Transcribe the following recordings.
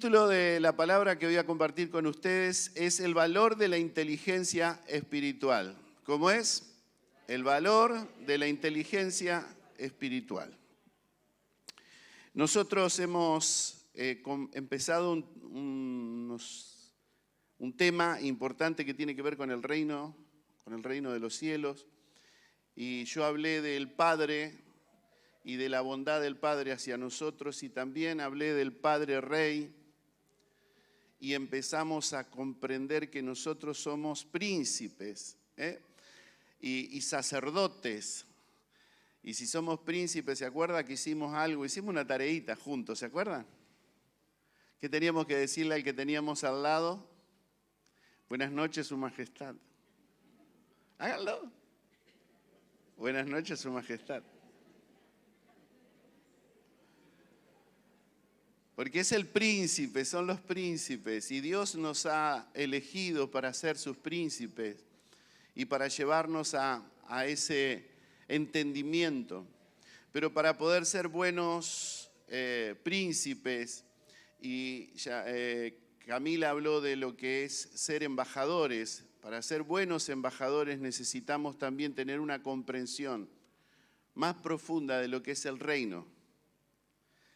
título de la palabra que voy a compartir con ustedes es el valor de la inteligencia espiritual. ¿Cómo es? El valor de la inteligencia espiritual. Nosotros hemos empezado un tema importante que tiene que ver con el reino de los cielos. Y yo hablé del Padre y de la bondad del Padre hacia nosotros, y también hablé del Padre Rey, y empezamos a comprender que nosotros somos príncipes y sacerdotes. Y si somos príncipes, ¿se acuerda que hicimos algo? Hicimos una tareita juntos, ¿se acuerdan? ¿Qué teníamos que decirle al que teníamos al lado? Buenas noches, Su Majestad. Háganlo. Buenas noches, Su Majestad. Porque es el príncipe, son los príncipes, y Dios nos ha elegido para ser sus príncipes y para llevarnos a ese entendimiento. Pero para poder ser buenos príncipes, y ya, Camila habló de lo que es ser embajadores. Para ser buenos embajadores necesitamos también tener una comprensión más profunda de lo que es el reino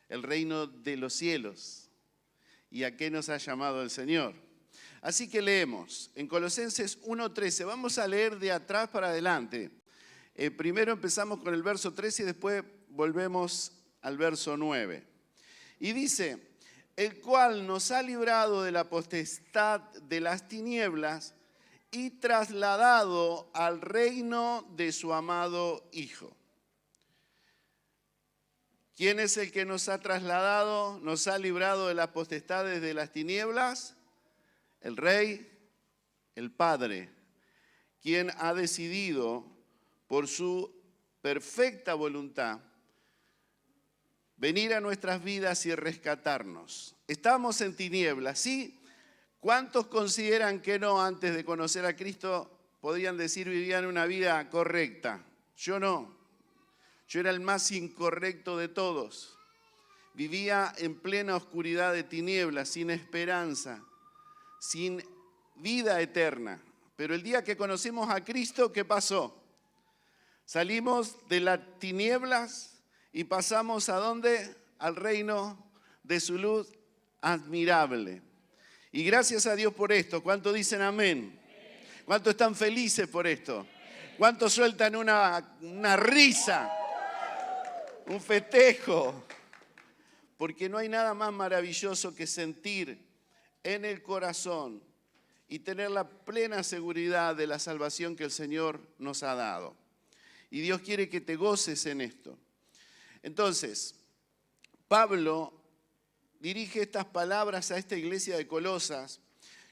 de los cielos, y a qué nos ha llamado el Señor. Así que leemos en Colosenses 1:13, vamos a leer de atrás para adelante. Primero empezamos con el verso 13 y después volvemos al verso 9. Y dice: el cual nos ha librado de la potestad de las tinieblas y trasladado al reino de su amado Hijo. ¿Quién es el que nos ha trasladado, nos ha librado de las potestades de las tinieblas? El Rey, el Padre, quien ha decidido por su perfecta voluntad venir a nuestras vidas y rescatarnos. Estamos en tinieblas, ¿sí? ¿Cuántos consideran que no, antes de conocer a Cristo, podrían decir vivían una vida correcta? Yo no. Yo era el más incorrecto de todos. Vivía en plena oscuridad de tinieblas, sin esperanza, sin vida eterna. Pero el día que conocimos a Cristo, ¿qué pasó? Salimos de las tinieblas y pasamos ¿a dónde? Al reino de su luz admirable. Y gracias a Dios por esto. ¿Cuántos dicen amén? ¿Cuántos están felices por esto? ¿Cuántos sueltan una risa? Un festejo, porque no hay nada más maravilloso que sentir en el corazón y tener la plena seguridad de la salvación que el Señor nos ha dado. Y Dios quiere que te goces en esto. Entonces, Pablo dirige estas palabras a esta iglesia de Colosas.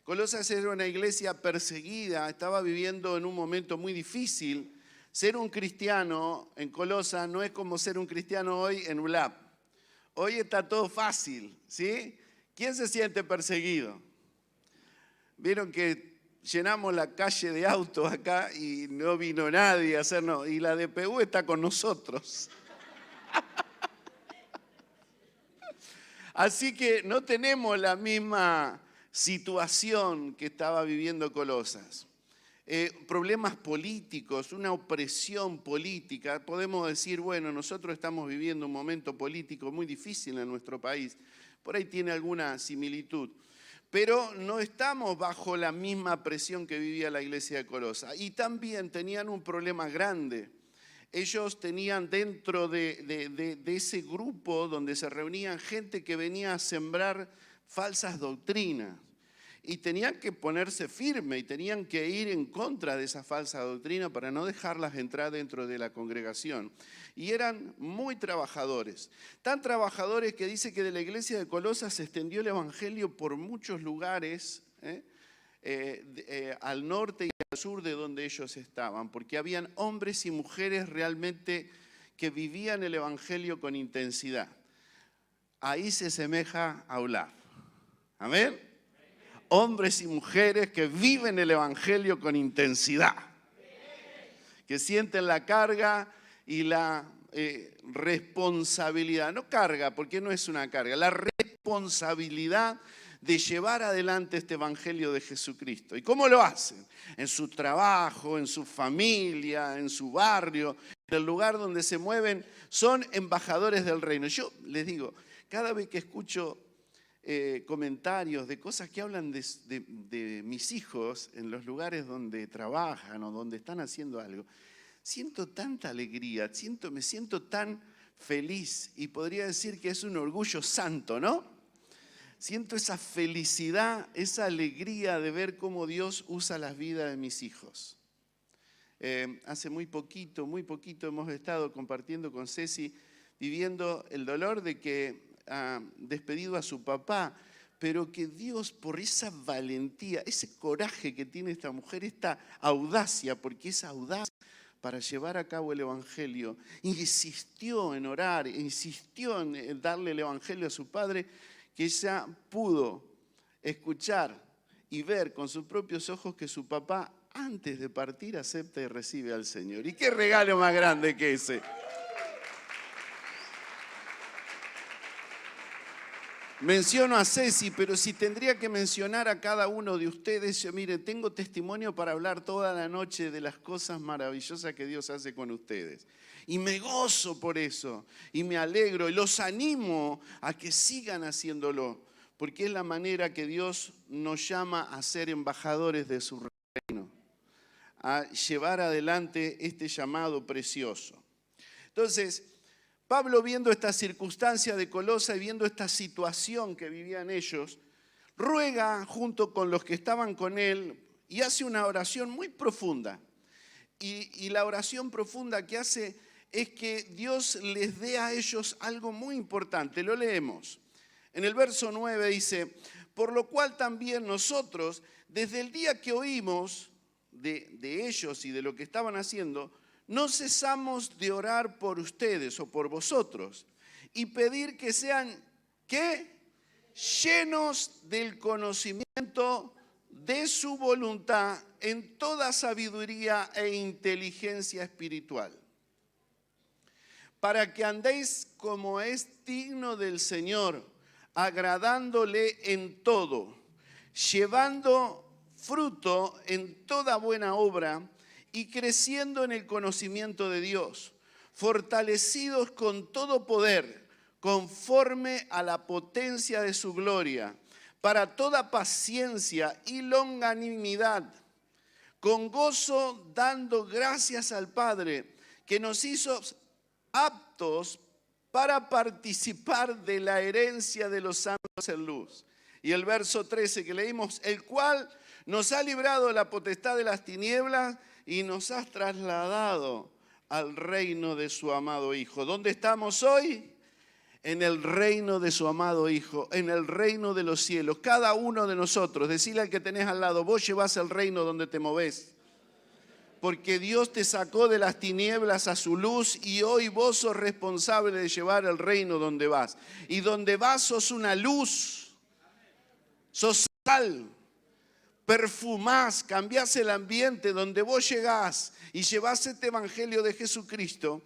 Colosas era una iglesia perseguida, estaba viviendo en un momento muy difícil. Ser un cristiano en Colosas no es como ser un cristiano hoy en ULAP. Hoy está todo fácil, ¿sí? ¿Quién se siente perseguido? Vieron que llenamos la calle de autos acá y no vino nadie a hacernos, y la DPU está con nosotros. Así que no tenemos la misma situación que estaba viviendo Colosas. Problemas políticos, una opresión política. Podemos decir, bueno, nosotros estamos viviendo un momento político muy difícil en nuestro país. Por ahí tiene alguna similitud. Pero no estamos bajo la misma presión que vivía la iglesia de Colosas. Y también tenían un problema grande. Ellos tenían dentro de ese grupo donde se reunían gente que venía a sembrar falsas doctrinas. Y tenían que ponerse firme y tenían que ir en contra de esa falsa doctrina para no dejarlas entrar dentro de la congregación. Y eran muy trabajadores. Tan trabajadores que dice que de la iglesia de Colosas se extendió el evangelio por muchos lugares, al norte y al sur de donde ellos estaban, porque habían hombres y mujeres realmente que vivían el evangelio con intensidad. Ahí se asemeja a Olaf. Amén. Hombres y mujeres que viven el evangelio con intensidad, que sienten la carga y la responsabilidad. No carga, porque no es una carga, la responsabilidad de llevar adelante este evangelio de Jesucristo. ¿Y cómo lo hacen? En su trabajo, en su familia, en su barrio, en el lugar donde se mueven, son embajadores del reino. Yo les digo, cada vez que escucho comentarios de cosas que hablan de mis hijos en los lugares donde trabajan o donde están haciendo algo, siento tanta alegría, me siento tan feliz y podría decir que es un orgullo santo, ¿no? Siento esa felicidad, esa alegría de ver cómo Dios usa las vidas de mis hijos. Hace muy poquito hemos estado compartiendo con Ceci, viviendo el dolor de que ha despedido a su papá, pero que Dios, por esa valentía, ese coraje que tiene esta mujer, esta audacia, porque es audaz para llevar a cabo el evangelio, insistió en orar, insistió en darle el evangelio a su padre, que ella pudo escuchar y ver con sus propios ojos que su papá, antes de partir, acepta y recibe al Señor. ¿Y qué regalo más grande que ese? Menciono a Ceci, pero si tendría que mencionar a cada uno de ustedes, yo, mire, tengo testimonio para hablar toda la noche de las cosas maravillosas que Dios hace con ustedes. Y me gozo por eso, y me alegro, y los animo a que sigan haciéndolo, porque es la manera que Dios nos llama a ser embajadores de su reino, a llevar adelante este llamado precioso. Entonces, Pablo, viendo esta circunstancia de Colosa y viendo esta situación que vivían ellos, ruega junto con los que estaban con él y hace una oración muy profunda. Y la oración profunda que hace es que Dios les dé a ellos algo muy importante. Lo leemos. En el verso 9 dice, por lo cual también nosotros, desde el día que oímos de ellos y de lo que estaban haciendo, no cesamos de orar por ustedes o por vosotros y pedir que sean, ¿qué? Llenos del conocimiento de su voluntad en toda sabiduría e inteligencia espiritual, para que andéis como es digno del Señor, agradándole en todo, llevando fruto en toda buena obra y creciendo en el conocimiento de Dios, fortalecidos con todo poder, conforme a la potencia de su gloria, para toda paciencia y longanimidad, con gozo dando gracias al Padre, que nos hizo aptos para participar de la herencia de los santos en luz. Y el verso 13 que leímos, el cual nos ha librado de la potestad de las tinieblas y nos has trasladado al reino de su amado Hijo. ¿Dónde estamos hoy? En el reino de su amado Hijo, en el reino de los cielos. Cada uno de nosotros, decirle al que tenés al lado, vos llevás el reino donde te movés. Porque Dios te sacó de las tinieblas a su luz y hoy vos sos responsable de llevar el reino donde vas. Y donde vas sos una luz, sos sal, perfumás, cambiás el ambiente. Donde vos llegás y llevás este evangelio de Jesucristo,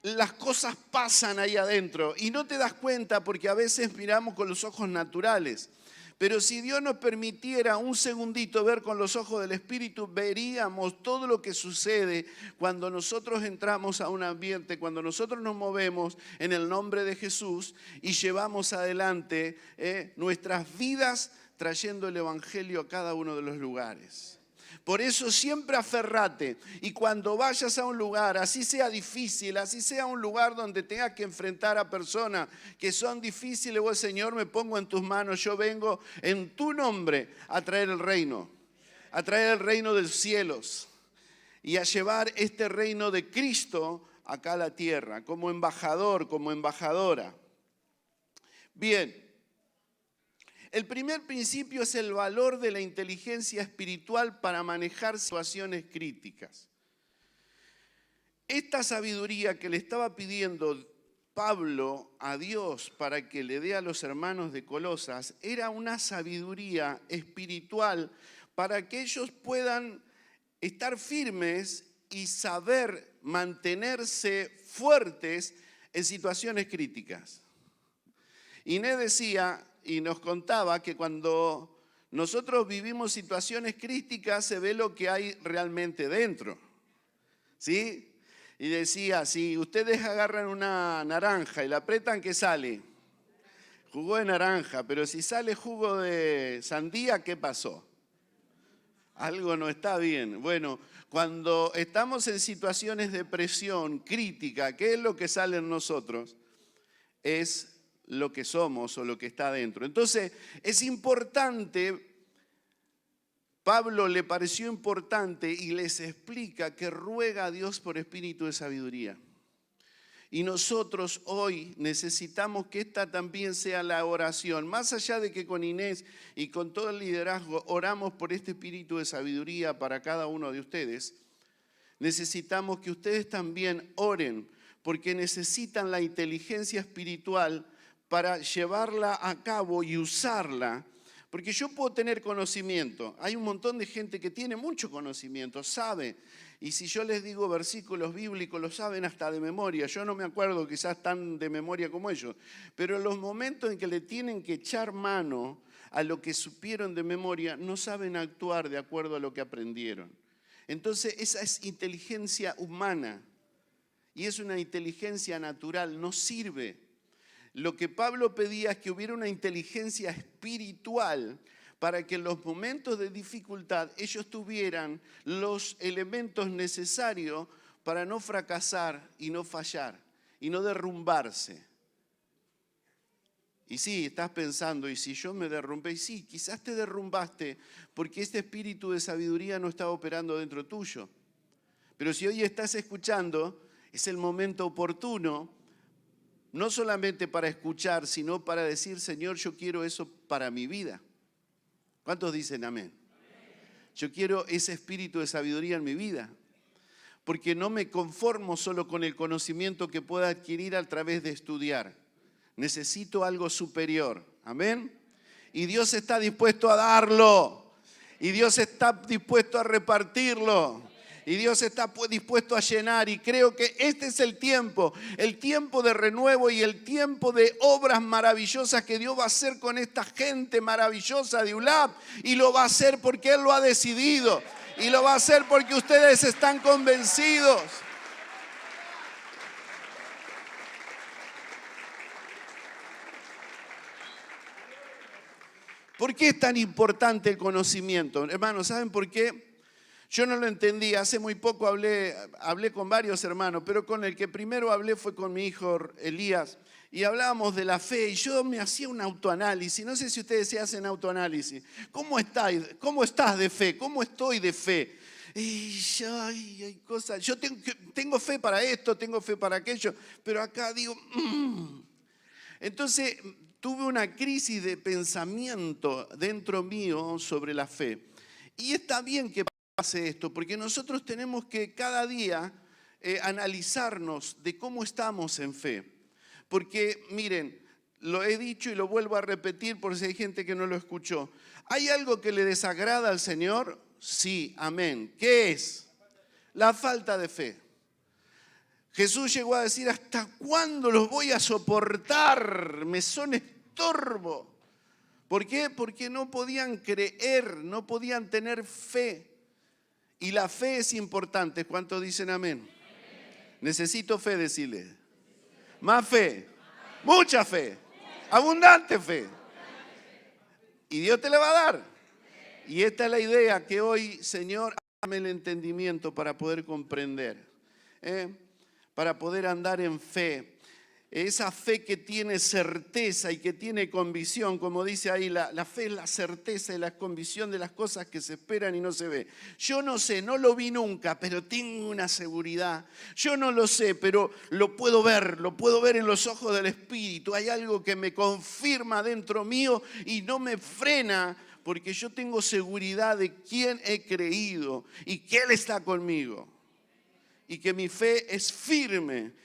las cosas pasan ahí adentro y no te das cuenta porque a veces miramos con los ojos naturales. Pero si Dios nos permitiera un segundito ver con los ojos del Espíritu, veríamos todo lo que sucede cuando nosotros entramos a un ambiente, cuando nosotros nos movemos en el nombre de Jesús y llevamos adelante nuestras vidas trayendo el Evangelio a cada uno de los lugares. Por eso siempre aferrate y cuando vayas a un lugar, así sea difícil, así sea un lugar donde tengas que enfrentar a personas que son difíciles, vos, Señor, me pongo en tus manos, yo vengo en tu nombre a traer el reino de los cielos y a llevar este reino de Cristo acá a la tierra, como embajador, como embajadora. Bien. El primer principio es el valor de la inteligencia espiritual para manejar situaciones críticas. Esta sabiduría que le estaba pidiendo Pablo a Dios para que le dé a los hermanos de Colosas era una sabiduría espiritual para que ellos puedan estar firmes y saber mantenerse fuertes en situaciones críticas. Inés decía y nos contaba que cuando nosotros vivimos situaciones críticas se ve lo que hay realmente dentro, ¿sí? Y decía, si ustedes agarran una naranja y la apretan, ¿qué sale? Jugo de naranja, pero si sale jugo de sandía, ¿qué pasó? Algo no está bien. Bueno, cuando estamos en situaciones de presión crítica, ¿qué es lo que sale en nosotros? Es lo que somos o lo que está dentro. Entonces, es importante, Pablo le pareció importante y les explica que ruega a Dios por espíritu de sabiduría. Y nosotros hoy necesitamos que esta también sea la oración. Más allá de que con Inés y con todo el liderazgo oramos por este espíritu de sabiduría para cada uno de ustedes, necesitamos que ustedes también oren porque necesitan la inteligencia espiritual para llevarla a cabo y usarla. Porque yo puedo tener conocimiento. Hay un montón de gente que tiene mucho conocimiento, sabe. Y si yo les digo versículos bíblicos, lo saben hasta de memoria. Yo no me acuerdo quizás tan de memoria como ellos. Pero en los momentos en que le tienen que echar mano a lo que supieron de memoria, no saben actuar de acuerdo a lo que aprendieron. Entonces esa es inteligencia humana y es una inteligencia natural, no sirve. Lo que Pablo pedía es que hubiera una inteligencia espiritual para que en los momentos de dificultad ellos tuvieran los elementos necesarios para no fracasar y no fallar y no derrumbarse. Y sí, estás pensando, ¿y si yo me derrumbé? Y sí, quizás te derrumbaste porque este espíritu de sabiduría no está operando dentro tuyo. Pero si hoy estás escuchando, es el momento oportuno, no solamente para escuchar, sino para decir, Señor, yo quiero eso para mi vida. ¿Cuántos dicen amén? Yo quiero ese espíritu de sabiduría en mi vida, porque no me conformo solo con el conocimiento que pueda adquirir a través de estudiar. Necesito algo superior, amén. Y Dios está dispuesto a darlo, y Dios está dispuesto a repartirlo. Y Dios está dispuesto a llenar y creo que este es el tiempo de renuevo y el tiempo de obras maravillosas que Dios va a hacer con esta gente maravillosa de ULAP y lo va a hacer porque Él lo ha decidido y lo va a hacer porque ustedes están convencidos. ¿Por qué es tan importante el conocimiento? Hermanos, ¿saben por qué? Yo no lo entendí, hace muy poco hablé con varios hermanos, pero con el que primero hablé fue con mi hijo Elías y hablábamos de la fe y yo me hacía un autoanálisis, no sé si ustedes se hacen autoanálisis, ¿cómo estás de fe? ¿Cómo estoy de fe? Y hay cosas, yo tengo fe para esto, tengo fe para aquello, pero acá digo, Entonces tuve una crisis de pensamiento dentro mío sobre la fe y está bien que pase esto, porque nosotros tenemos que cada día analizarnos de cómo estamos en fe. Porque, miren, lo he dicho y lo vuelvo a repetir por si hay gente que no lo escuchó. ¿Hay algo que le desagrada al Señor? Sí, amén. ¿Qué es? La falta de fe. Jesús llegó a decir, ¿hasta cuándo los voy a soportar? Me son estorbo. ¿Por qué? Porque no podían creer, no podían tener fe. Y la fe es importante. ¿Cuántos dicen amén? Amén. Necesito fe, decirle. Más fe. Mucha fe. Abundante fe. Y Dios te la va a dar. Y esta es la idea que hoy, Señor, dame el entendimiento para poder comprender. Para poder andar en fe. Esa fe que tiene certeza y que tiene convicción, como dice ahí, la fe es la certeza y la convicción de las cosas que se esperan y no se ve. Yo no sé, no lo vi nunca, pero tengo una seguridad. Yo no lo sé, pero lo puedo ver en los ojos del Espíritu. Hay algo que me confirma dentro mío y no me frena, porque yo tengo seguridad de quién he creído y que Él está conmigo. Y que mi fe es firme.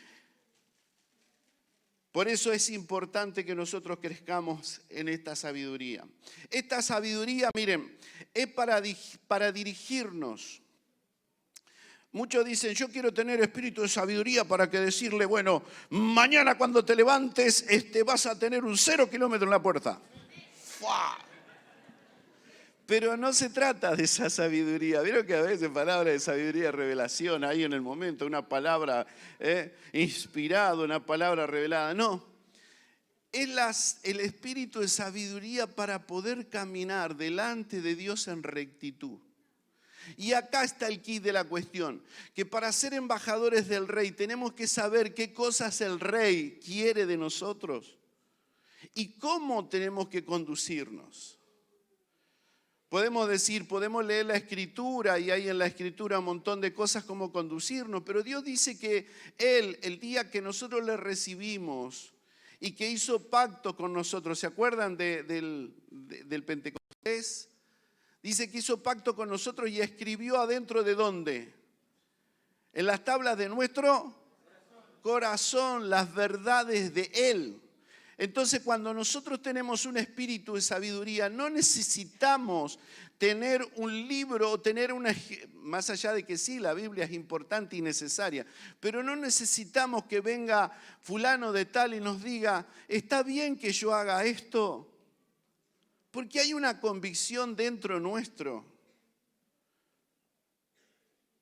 Por eso es importante que nosotros crezcamos en esta sabiduría. Esta sabiduría, miren, es para dirigirnos. Muchos dicen, yo quiero tener espíritu de sabiduría para que decirle, bueno, mañana cuando te levantes vas a tener un 0 kilómetro en la puerta. ¡Fua! Pero no se trata de esa sabiduría. Vieron que a veces palabras de sabiduría, revelación, ahí en el momento, una palabra inspirada, una palabra revelada. No, es el espíritu de sabiduría para poder caminar delante de Dios en rectitud. Y acá está el quid de la cuestión, que para ser embajadores del rey tenemos que saber qué cosas el rey quiere de nosotros y cómo tenemos que conducirnos. Podemos decir, podemos leer la Escritura y hay en la Escritura un montón de cosas como conducirnos, pero Dios dice que Él, el día que nosotros le recibimos y que hizo pacto con nosotros, ¿se acuerdan del Pentecostés? Dice que hizo pacto con nosotros y escribió adentro de ¿dónde? En las tablas de nuestro corazón las verdades de Él. Entonces, cuando nosotros tenemos un espíritu de sabiduría, no necesitamos tener un libro o tener más allá de que sí, la Biblia es importante y necesaria, pero no necesitamos que venga fulano de tal y nos diga, ¿está bien que yo haga esto? Porque hay una convicción dentro nuestro.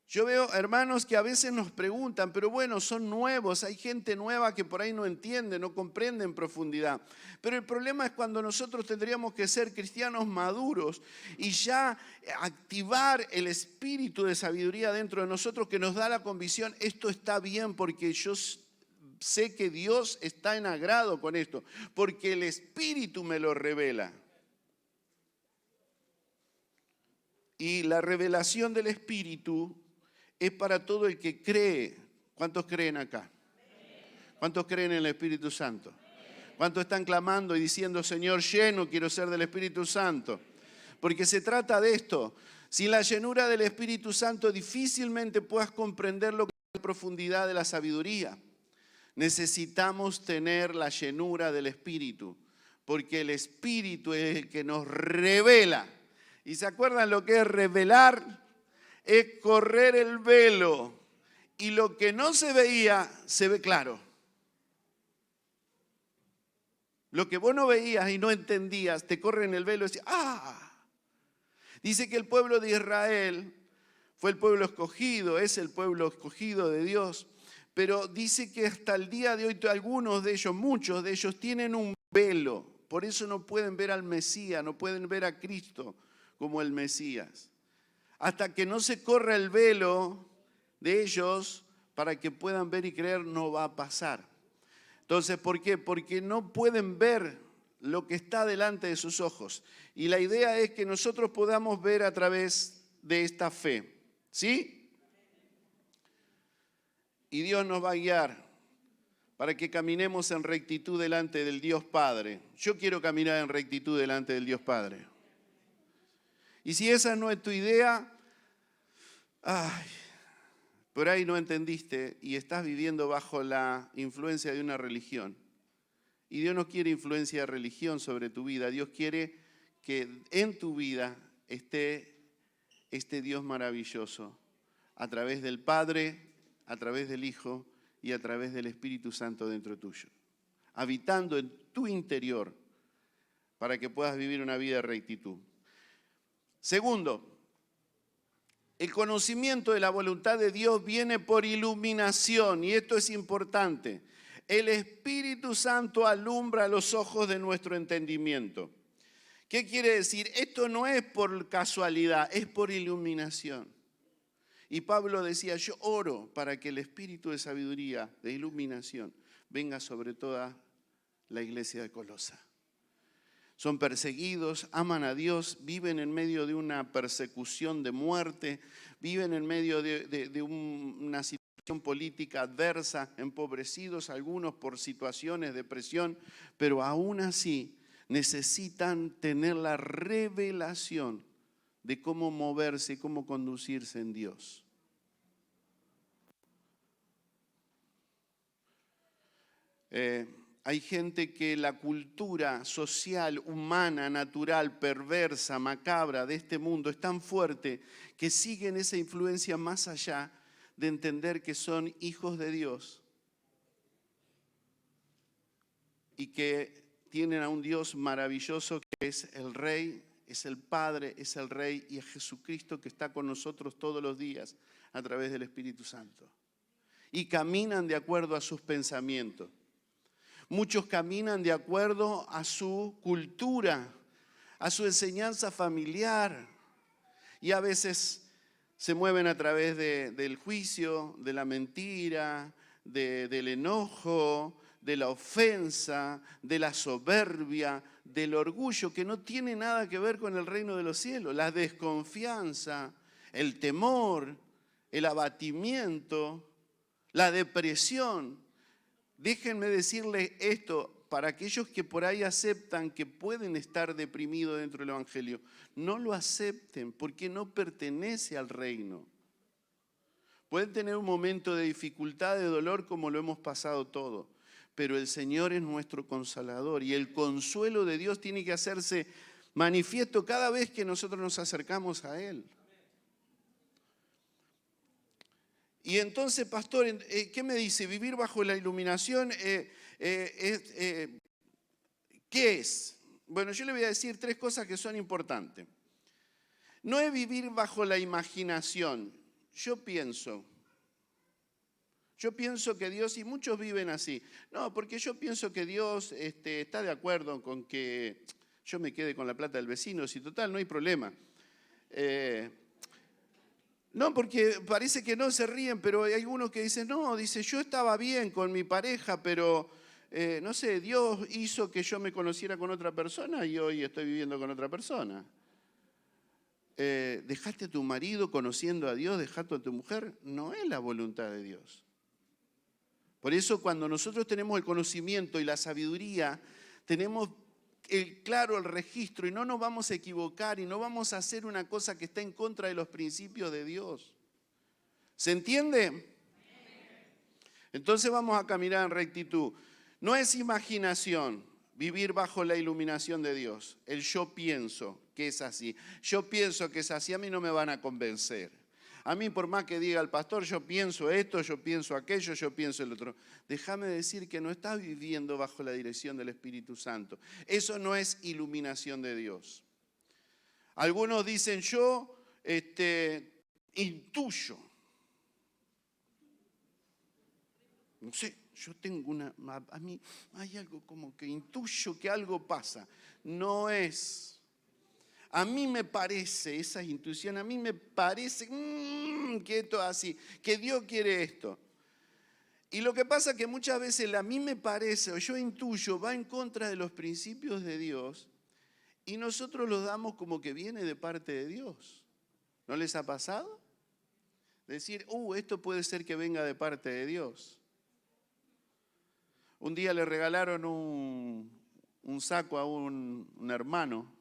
Yo veo hermanos que a veces nos preguntan, pero bueno, son nuevos, hay gente nueva que por ahí no entiende, no comprende en profundidad. Pero el problema es cuando nosotros tendríamos que ser cristianos maduros y ya activar el espíritu de sabiduría dentro de nosotros que nos da la convicción, esto está bien porque yo sé que Dios está en agrado con esto, porque el espíritu me lo revela. Y la revelación del espíritu es para todo el que cree. ¿Cuántos creen acá? ¿Cuántos creen en el Espíritu Santo? ¿Cuántos están clamando y diciendo, Señor, lleno, quiero ser del Espíritu Santo? Porque se trata de esto. Sin la llenura del Espíritu Santo difícilmente puedas comprender lo que es la profundidad de la sabiduría. Necesitamos tener la llenura del Espíritu, porque el Espíritu es el que nos revela. ¿Y se acuerdan lo que es revelar? Es correr el velo y lo que no se veía, se ve claro. Lo que vos no veías y no entendías, te corren el velo y decís, ¡ah! Dice que el pueblo de Israel fue el pueblo escogido, es el pueblo escogido de Dios, pero dice que hasta el día de hoy algunos de ellos, muchos de ellos tienen un velo, por eso no pueden ver al Mesías, no pueden ver a Cristo como el Mesías. Hasta que no se corra el velo de ellos para que puedan ver y creer, no va a pasar. Entonces, ¿por qué? Porque no pueden ver lo que está delante de sus ojos. Y la idea es que nosotros podamos ver a través de esta fe. ¿Sí? Y Dios nos va a guiar para que caminemos en rectitud delante del Dios Padre. Yo quiero caminar en rectitud delante del Dios Padre. Y si esa no es tu idea, por ahí no entendiste y estás viviendo bajo la influencia de una religión. Y Dios no quiere influencia de religión sobre tu vida. Dios quiere que en tu vida esté este Dios maravilloso a través del Padre, a través del Hijo y a través del Espíritu Santo dentro tuyo, habitando en tu interior para que puedas vivir una vida de rectitud. Segundo, el conocimiento de la voluntad de Dios viene por iluminación, y esto es importante. El Espíritu Santo alumbra los ojos de nuestro entendimiento. ¿Qué quiere decir? Esto no es por casualidad, es por iluminación. Y Pablo decía, yo oro para que el espíritu de sabiduría, de iluminación, venga sobre toda la iglesia de Colosa. Son perseguidos, aman a Dios, viven en medio de una persecución de muerte, viven en medio de una situación política adversa, empobrecidos algunos por situaciones de presión, pero aún así necesitan tener la revelación de cómo moverse y cómo conducirse en Dios. Hay gente que la cultura social, humana, natural, perversa, macabra de este mundo es tan fuerte que siguen esa influencia más allá de entender que son hijos de Dios y que tienen a un Dios maravilloso que es el Rey, es el Padre, es el Rey y es Jesucristo que está con nosotros todos los días a través del Espíritu Santo. Y caminan de acuerdo a sus pensamientos. Muchos caminan de acuerdo a su cultura, a su enseñanza familiar. Y a veces se mueven a través del juicio, de la mentira, del enojo, de la ofensa, de la soberbia, del orgullo, que no tiene nada que ver con el reino de los cielos. La desconfianza, el temor, el abatimiento, la depresión. Déjenme decirles esto, para aquellos que por ahí aceptan que pueden estar deprimidos dentro del Evangelio, no lo acepten porque no pertenece al reino. Pueden tener un momento de dificultad, de dolor, como lo hemos pasado todo, pero el Señor es nuestro consolador y el consuelo de Dios tiene que hacerse manifiesto cada vez que nosotros nos acercamos a Él. Y entonces, pastor, ¿qué me dice? ¿Vivir bajo la iluminación qué es? Bueno, yo le voy a decir 3 cosas que son importantes. No es vivir bajo la imaginación. Yo pienso que Dios, y muchos viven así. No, porque yo pienso que Dios está de acuerdo con que yo me quede con la plata del vecino, si total, no hay problema. No, porque parece que no se ríen, pero hay algunos que dicen, no, dice, yo estaba bien con mi pareja, pero no sé, Dios hizo que yo me conociera con otra persona y hoy estoy viviendo con otra persona. ¿Dejaste a tu marido conociendo a Dios, dejaste a tu mujer? No es la voluntad de Dios. Por eso cuando nosotros tenemos el conocimiento y la sabiduría, tenemos claro el registro y no nos vamos a equivocar y no vamos a hacer una cosa que está en contra de los principios de Dios. ¿Se entiende? Entonces vamos a caminar en rectitud. No es imaginación vivir bajo la iluminación de Dios. El yo pienso que es así. Yo pienso que es así, a mí no me van a convencer. A mí, por más que diga el pastor, yo pienso esto, yo pienso aquello, yo pienso el otro. Déjame decir que no estás viviendo bajo la dirección del Espíritu Santo. Eso no es iluminación de Dios. Algunos dicen, yo intuyo. No sé, yo tengo a mí hay algo como que intuyo que algo pasa. No es. A mí me parece, esa intuición, a mí me parece que esto es así, que Dios quiere esto. Y lo que pasa es que muchas veces el a mí me parece o yo intuyo va en contra de los principios de Dios y nosotros lo damos como que viene de parte de Dios. ¿No les ha pasado? Decir, esto puede ser que venga de parte de Dios. Un día le regalaron un saco a un hermano.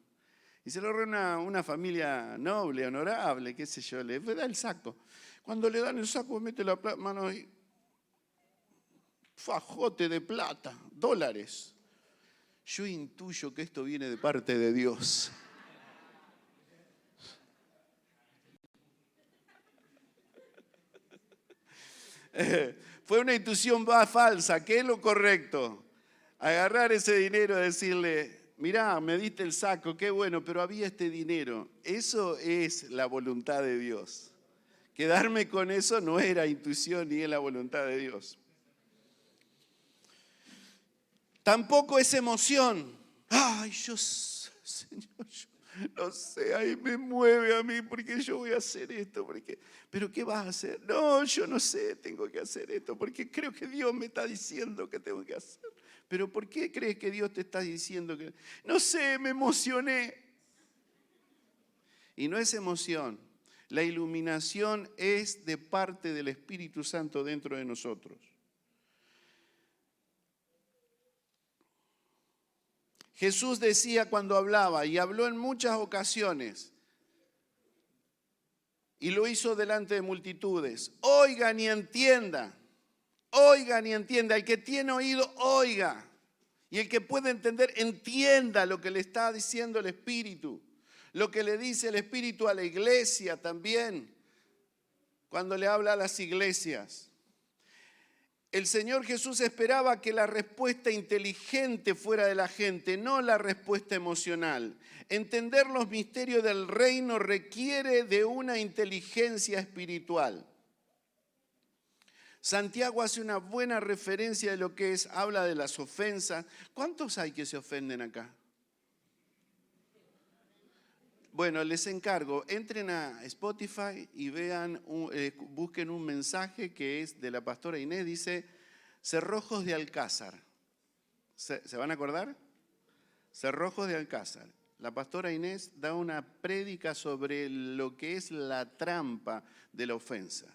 Y se lo reúne una familia noble, honorable, qué sé yo, le da el saco. Cuando le dan el saco, mete la mano ahí, fajote de plata, dólares. Yo intuyo que esto viene de parte de Dios. Fue una intuición falsa, ¿qué es lo correcto? Agarrar ese dinero y decirle, mirá, me diste el saco, qué bueno, pero había este dinero. Eso es la voluntad de Dios. Quedarme con eso no era intuición ni es la voluntad de Dios. Tampoco es emoción. Ay, Señor, yo no sé, ahí me mueve a mí porque yo voy a hacer esto. ¿Pero qué vas a hacer? No, yo no sé, tengo que hacer esto porque creo que Dios me está diciendo que tengo que hacer. ¿Pero por qué crees que Dios te está diciendo que...? No sé, me emocioné. Y no es emoción. La iluminación es de parte del Espíritu Santo dentro de nosotros. Jesús decía cuando hablaba, y habló en muchas ocasiones, y lo hizo delante de multitudes, oigan y entiendan. Oigan y entienda, el que tiene oído, oiga. Y el que puede entender, entienda lo que le está diciendo el Espíritu. Lo que le dice el Espíritu a la iglesia también. cuando le habla a las iglesias. El Señor Jesús esperaba que la respuesta inteligente fuera de la gente, no la respuesta emocional. Entender los misterios del reino requiere de una inteligencia espiritual. Santiago hace una buena referencia de lo que es, habla de las ofensas. ¿Cuántos hay que se ofenden acá? Bueno, les encargo, entren a Spotify y vean, busquen un mensaje que es de la pastora Inés, dice, Cerrojos de Alcázar. ¿Se van a acordar? Cerrojos de Alcázar. La pastora Inés da una prédica sobre lo que es la trampa de la ofensa.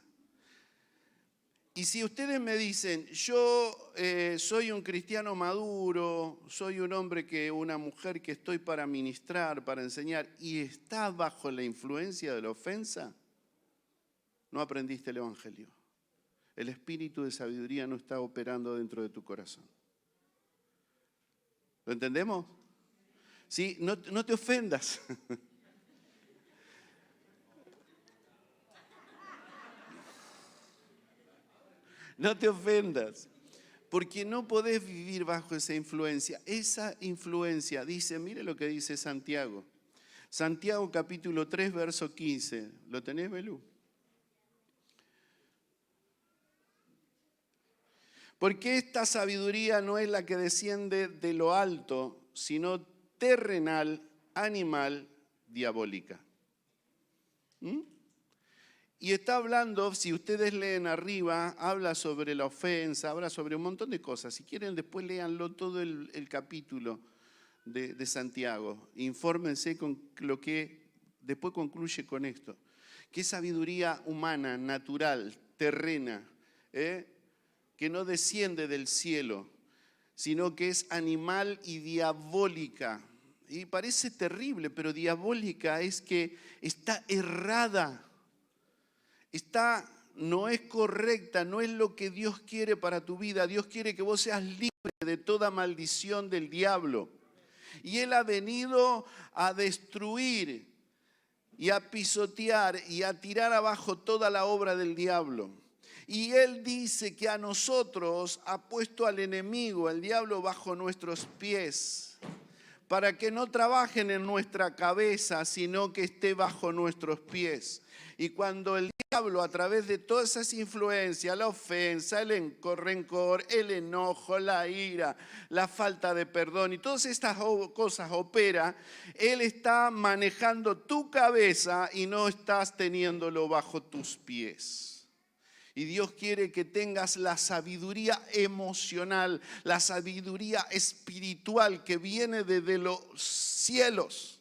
Y si ustedes me dicen, yo soy un cristiano maduro, soy un hombre una mujer que estoy para ministrar, para enseñar, y está bajo la influencia de la ofensa, no aprendiste el Evangelio. El espíritu de sabiduría no está operando dentro de tu corazón. ¿Lo entendemos? Sí, no te ofendas. No te ofendas, porque no podés vivir bajo esa influencia. Esa influencia, dice, mire lo que dice Santiago. Santiago capítulo 3, verso 15. ¿Lo tenés, Belú? Porque esta sabiduría no es la que desciende de lo alto, sino terrenal, animal, diabólica. Y está hablando, si ustedes leen arriba, habla sobre la ofensa, habla sobre un montón de cosas. Si quieren, después léanlo todo el capítulo de Santiago. Infórmense con lo que después concluye con esto. ¿Qué sabiduría humana, natural, terrena, que no desciende del cielo, sino que es animal y diabólica? Y parece terrible, pero diabólica es que está errada. No es correcta, no es lo que Dios quiere para tu vida. Dios quiere que vos seas libre de toda maldición del diablo. Y Él ha venido a destruir y a pisotear y a tirar abajo toda la obra del diablo. Y Él dice que a nosotros ha puesto al enemigo, al diablo, bajo nuestros pies, para que no trabajen en nuestra cabeza, sino que esté bajo nuestros pies. Y cuando el diablo, a través de todas esas influencias, la ofensa, el rencor, el enojo, la ira, la falta de perdón y todas estas cosas opera, él está manejando tu cabeza y no estás teniéndolo bajo tus pies. Y Dios quiere que tengas la sabiduría emocional, la sabiduría espiritual que viene desde los cielos.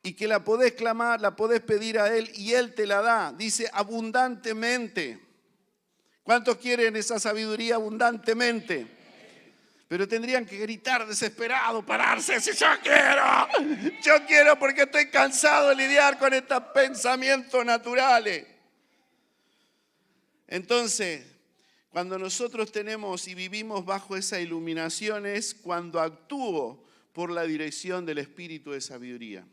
Y que la podés clamar, la podés pedir a Él y Él te la da. Dice abundantemente. ¿Cuántos quieren esa sabiduría abundantemente? Pero tendrían que gritar desesperado, pararse, si yo quiero porque estoy cansado de lidiar con estos pensamientos naturales. Entonces, cuando nosotros tenemos y vivimos bajo esa iluminación es cuando actúo por la dirección del espíritu de sabiduría.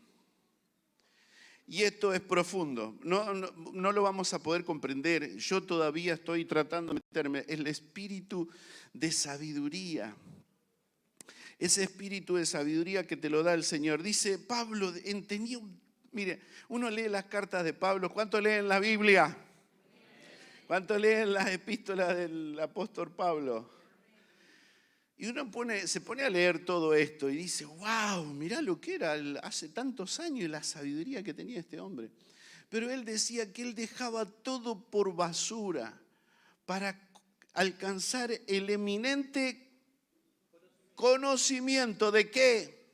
Y esto es profundo, no lo vamos a poder comprender. Yo todavía estoy tratando de meterme. El espíritu de sabiduría. Ese espíritu de sabiduría que te lo da el Señor. Dice Pablo, mire, uno lee las cartas de Pablo. ¿Cuánto leen la Biblia? ¿Cuánto leen las epístolas del apóstol Pablo? Y uno se pone a leer todo esto y dice, wow, mirá lo que era hace tantos años y la sabiduría que tenía este hombre. Pero él decía que él dejaba todo por basura para alcanzar el eminente conocimiento de ¿qué?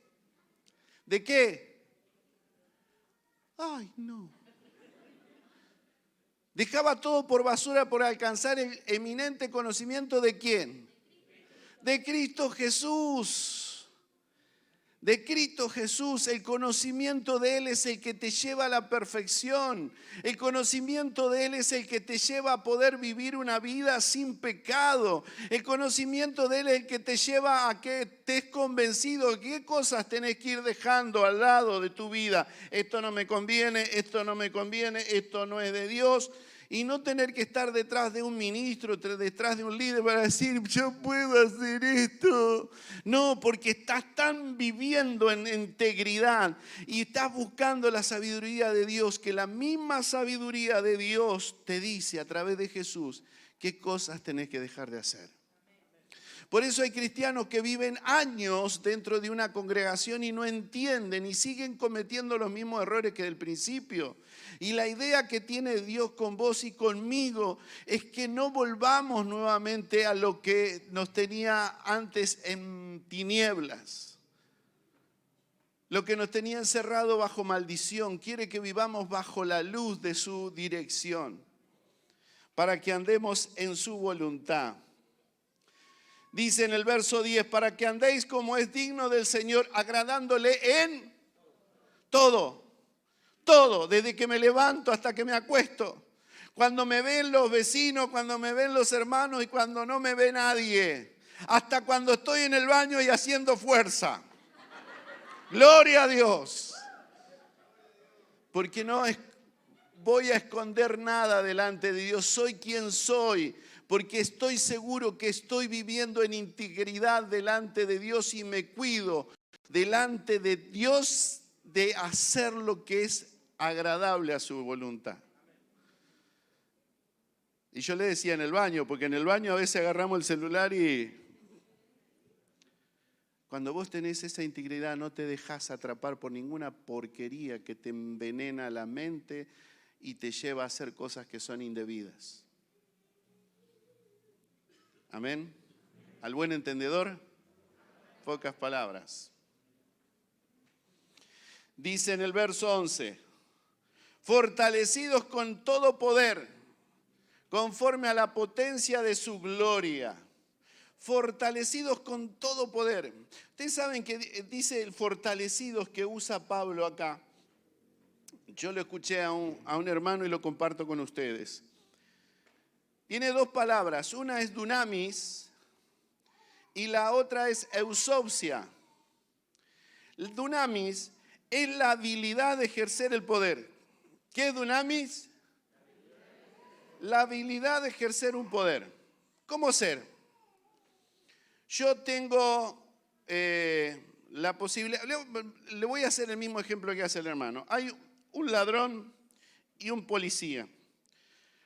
¿De qué? Ay, no. Dejaba todo por basura por alcanzar el eminente conocimiento ¿de quién? De Cristo Jesús. De Cristo Jesús. El conocimiento de Él es el que te lleva a la perfección. El conocimiento de Él es el que te lleva a poder vivir una vida sin pecado. El conocimiento de Él es el que te lleva a que estés convencido de qué cosas tenés que ir dejando al lado de tu vida. Esto no me conviene, esto no me conviene, esto no es de Dios. y no tener que estar detrás de un ministro, detrás de un líder para decir, yo puedo hacer esto. No, porque estás tan viviendo en integridad y estás buscando la sabiduría de Dios, que la misma sabiduría de Dios te dice a través de Jesús qué cosas tenés que dejar de hacer. Por eso hay cristianos que viven años dentro de una congregación y no entienden y siguen cometiendo los mismos errores que del principio. Y la idea que tiene Dios con vos y conmigo es que no volvamos nuevamente a lo que nos tenía antes en tinieblas. Lo que nos tenía encerrado bajo maldición. Quiere que vivamos bajo la luz de su dirección, para que andemos en su voluntad. Dice en el verso 10, para que andéis como es digno del Señor, agradándole en todo, desde que me levanto hasta que me acuesto. Cuando me ven los vecinos, cuando me ven los hermanos y cuando no me ve nadie. Hasta cuando estoy en el baño y haciendo fuerza. Gloria a Dios. Porque no voy a esconder nada delante de Dios. Soy quien soy. Porque estoy seguro que estoy viviendo en integridad delante de Dios y me cuido delante de Dios de hacer lo que es agradable a su voluntad. Y yo le decía en el baño, porque en el baño a veces agarramos el celular y cuando vos tenés esa integridad no te dejás atrapar por ninguna porquería que te envenena la mente y te lleva a hacer cosas que son indebidas. Amén. Al buen entendedor, pocas palabras. Dice en el verso 11, fortalecidos con todo poder, conforme a la potencia de su gloria. Fortalecidos con todo poder. Ustedes saben que dice el fortalecidos que usa Pablo acá. Yo lo escuché a un hermano y lo comparto con ustedes. Tiene dos palabras, una es dunamis y la otra es eusopsia. El dunamis es la habilidad de ejercer el poder. ¿Qué es dunamis? La habilidad de ejercer un poder. ¿Cómo ser? Yo tengo la posibilidad, le voy a hacer el mismo ejemplo que hace el hermano. Hay un ladrón y un policía.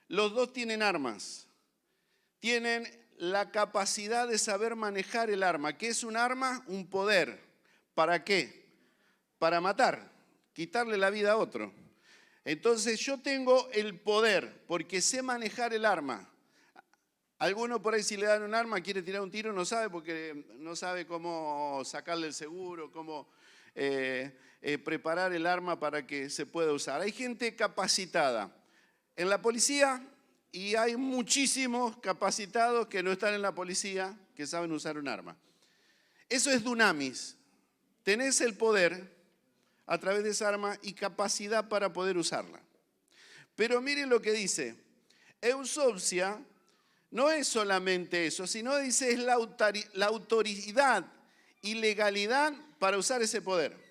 Los dos tienen armas, tienen la capacidad de saber manejar el arma. ¿Qué es un arma? Un poder. ¿Para qué? Para matar, quitarle la vida a otro. Entonces yo tengo el poder porque sé manejar el arma. Alguno por ahí si le dan un arma, quiere tirar un tiro, no sabe porque no sabe cómo sacarle el seguro, cómo preparar el arma para que se pueda usar. Hay gente capacitada en la policía y hay muchísimos capacitados que no están en la policía que saben usar un arma. Eso es dunamis. Tenés el poder a través de esa arma y capacidad para poder usarla. Pero miren lo que dice. Eusopsia no es solamente eso, sino dice es la autoridad y legalidad para usar ese poder.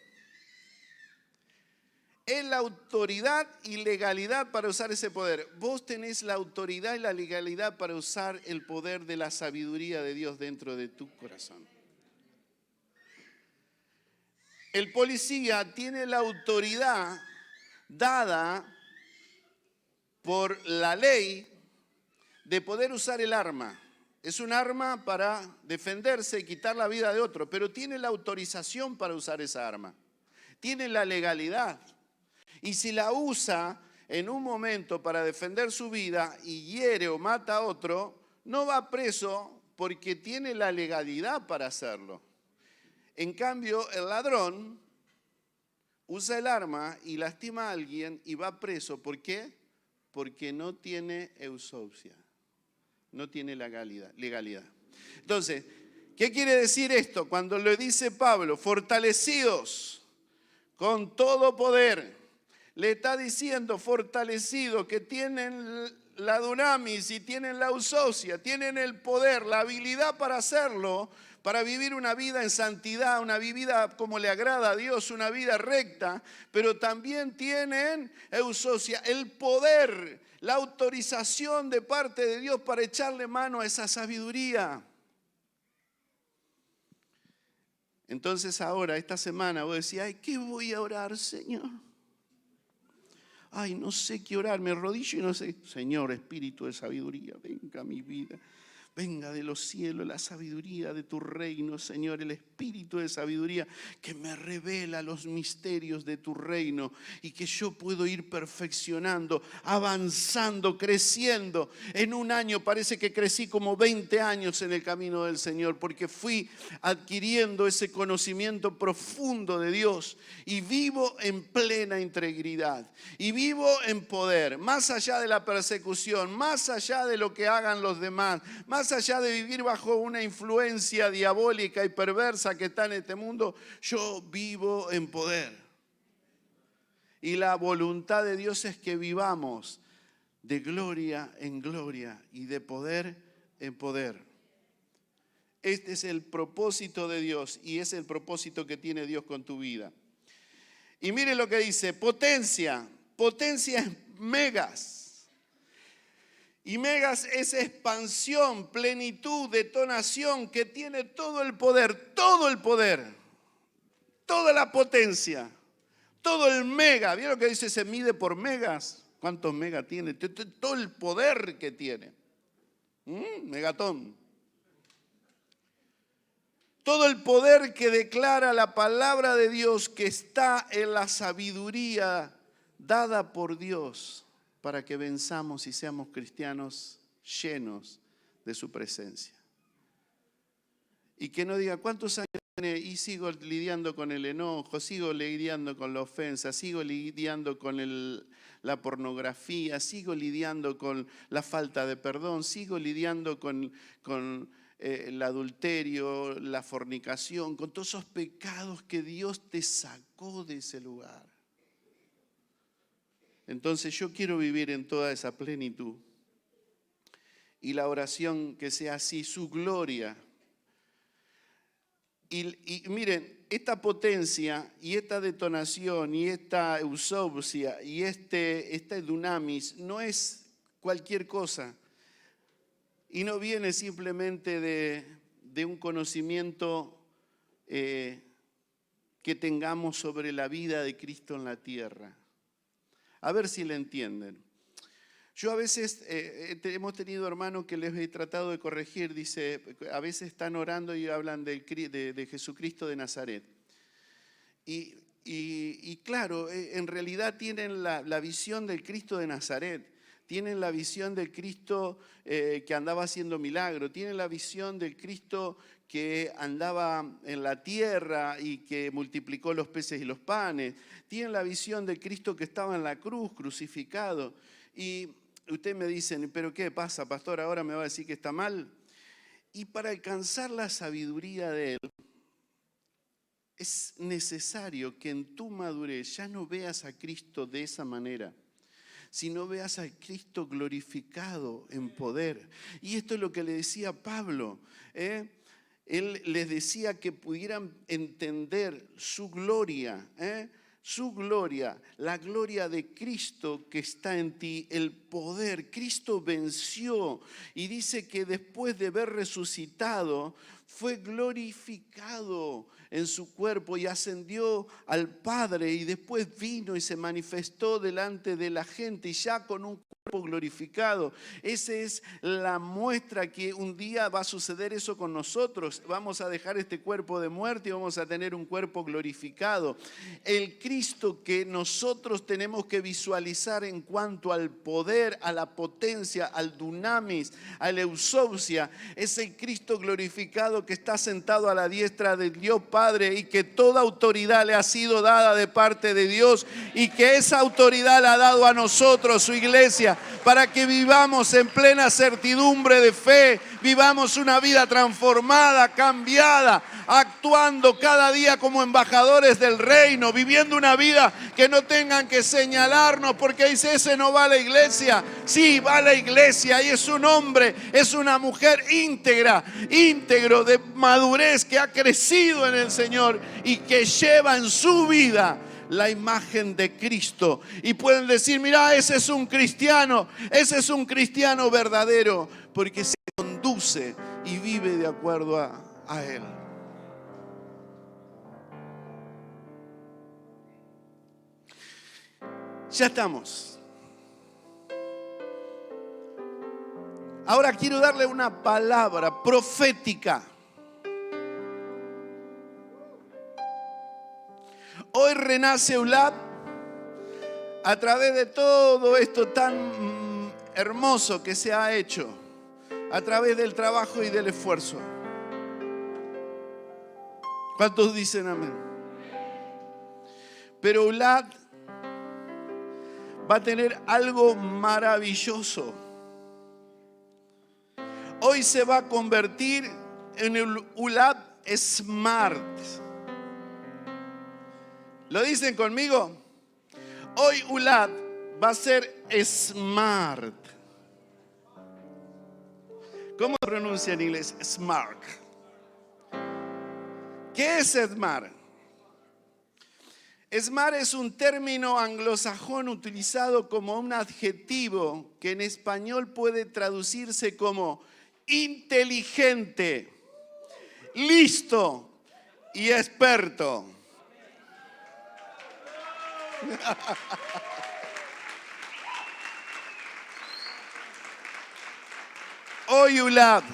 Es la autoridad y legalidad para usar ese poder. Vos tenés la autoridad y la legalidad para usar el poder de la sabiduría de Dios dentro de tu corazón. El policía tiene la autoridad dada por la ley de poder usar el arma. Es un arma para defenderse y quitar la vida de otro, pero tiene la autorización para usar esa arma. Tiene la legalidad. Y si la usa en un momento para defender su vida y hiere o mata a otro, no va preso porque tiene la legalidad para hacerlo. En cambio, el ladrón usa el arma y lastima a alguien y va preso. ¿Por qué? Porque no tiene eusopsia, no tiene legalidad. Entonces, ¿qué quiere decir esto? Cuando le dice Pablo, fortalecidos con todo poder, le está diciendo fortalecidos que tienen la dunamis y tienen la eusopsia, tienen el poder, la habilidad para hacerlo, para vivir una vida en santidad, una vida como le agrada a Dios, una vida recta, pero también tienen eusopsia, el poder, la autorización de parte de Dios para echarle mano a esa sabiduría. Entonces ahora, esta semana, vos decís, ay, ¿qué voy a orar, Señor? Ay, no sé qué orar, me arrodillo y no sé. Señor, Espíritu de sabiduría, venga a mi vida. Venga de los cielos la sabiduría de tu reino, Señor, el espíritu de sabiduría que me revela los misterios de tu reino y que yo puedo ir perfeccionando, avanzando, creciendo. En un año parece que crecí como 20 años en el camino del Señor, porque fui adquiriendo ese conocimiento profundo de Dios y vivo en plena integridad y vivo en poder, más allá de la persecución, más allá de lo que hagan los demás, más allá de vivir bajo una influencia diabólica y perversa que está en este mundo, yo vivo en poder. Y la voluntad de Dios es que vivamos de gloria en gloria y de poder en poder. Este es el propósito de Dios y es el propósito que tiene Dios con tu vida. Y mire lo que dice, potencia. Potencia es megas. Y megas es expansión, plenitud, detonación, que tiene todo el poder, toda la potencia, todo el mega. ¿Vieron lo que dice? Se mide por megas. ¿Cuántos megas tiene? Todo el poder que tiene. Megatón. Todo el poder que declara la palabra de Dios, que está en la sabiduría dada por Dios, para que venzamos y seamos cristianos llenos de su presencia. Y que no diga, ¿cuántos años tiene? Y sigo lidiando con el enojo, sigo lidiando con la ofensa, sigo lidiando con la pornografía, sigo lidiando con la falta de perdón, sigo lidiando con el adulterio, la fornicación, con todos esos pecados que Dios te sacó de ese lugar. Entonces yo quiero vivir en toda esa plenitud. Y la oración que sea así, su gloria. Y miren, esta potencia y esta detonación y esta eusopsia y este dunamis no es cualquier cosa. Y no viene simplemente de un conocimiento que tengamos sobre la vida de Cristo en la tierra. A ver si le entienden. Yo a veces hemos tenido hermanos que les he tratado de corregir, dice, a veces están orando y hablan de Jesucristo de Nazaret. Y claro, en realidad tienen la visión del Cristo de Nazaret, tienen la visión del Cristo que andaba haciendo milagros, tienen la visión del Cristo que andaba en la tierra y que multiplicó los peces y los panes. Tienen la visión del Cristo que estaba en la cruz, crucificado. Y ustedes me dicen, ¿pero qué pasa, pastor? ¿Ahora me va a decir que está mal? Y para alcanzar la sabiduría de Él, es necesario que en tu madurez ya no veas a Cristo de esa manera, sino veas a Cristo glorificado en poder. Y esto es lo que le decía Pablo, Él les decía que pudieran entender su gloria, la gloria de Cristo que está en ti, el poder. Cristo venció y dice que después de haber resucitado, fue glorificado en su cuerpo y ascendió al Padre y después vino y se manifestó delante de la gente y ya con un cuerpo glorificado. Esa es la muestra que un día va a suceder eso con nosotros. Vamos a dejar este cuerpo de muerte y vamos a tener un cuerpo glorificado. El Cristo que nosotros tenemos que visualizar en cuanto al poder, a la potencia, al dunamis, a la eusopsia, es el Cristo glorificado que está sentado a la diestra del Dios Padre y que toda autoridad le ha sido dada de parte de Dios y que esa autoridad la ha dado a nosotros, su iglesia, para que vivamos en plena certidumbre de fe, vivamos una vida transformada, cambiada, actuando cada día como embajadores del reino, viviendo una vida que no tengan que señalarnos porque dice, ese no va a la iglesia. Sí, va a la iglesia y es un hombre, es una mujer íntegro de madurez que ha crecido en el Señor y que lleva en su vida la imagen de Cristo. Y pueden decir, mira, ese es un cristiano verdadero, porque se conduce y vive de acuerdo a Él. Ya estamos. Ahora quiero darle una palabra profética. Hoy renace Eulab a través de todo esto tan hermoso que se ha hecho, a través del trabajo y del esfuerzo. ¿Cuántos dicen amén? Pero Eulab va a tener algo maravilloso. Hoy se va a convertir en el Eulab Smart. ¿Lo dicen conmigo? Hoy Eulab va a ser Smart. ¿Cómo se pronuncia en inglés? Smart. ¿Qué es Smart? Smart es un término anglosajón utilizado como un adjetivo que en español puede traducirse como inteligente, listo y experto. Hoy Eulab,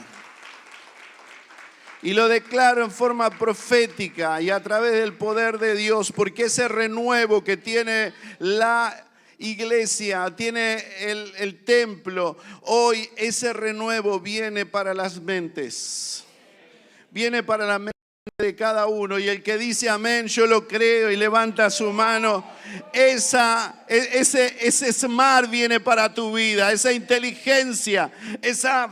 y lo declaro en forma profética y a través del poder de Dios, porque ese renuevo que tiene la iglesia, tiene el templo, hoy ese renuevo viene para las mentes, viene para la mente de cada uno. Y el que dice amén, yo lo creo, y levanta su mano, ese smart viene para tu vida, esa inteligencia, esa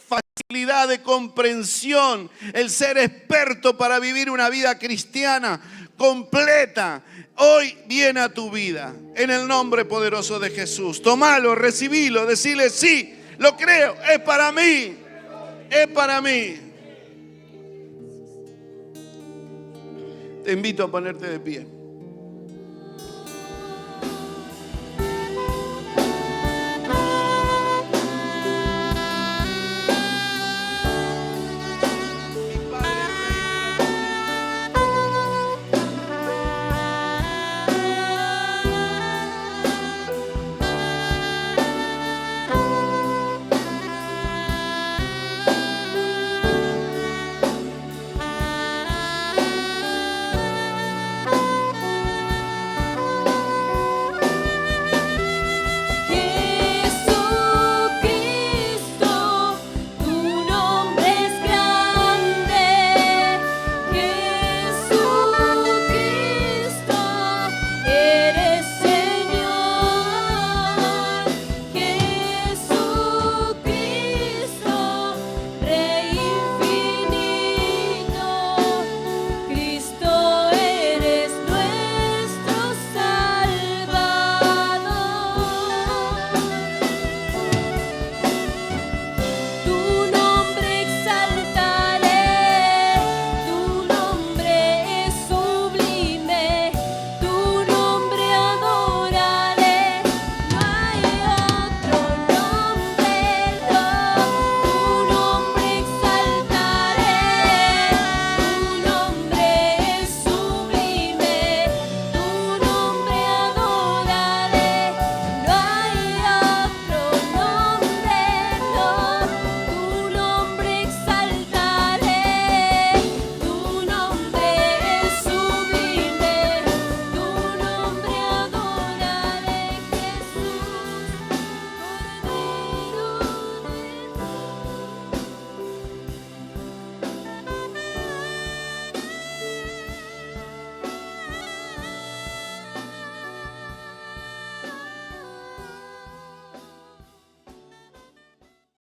facilidad de comprensión, el ser experto para vivir una vida cristiana completa, hoy viene a tu vida, en el nombre poderoso de Jesús. Tómalo, recibilo, decile sí, lo creo, es para mí, es para mí. Te invito a ponerte de pie.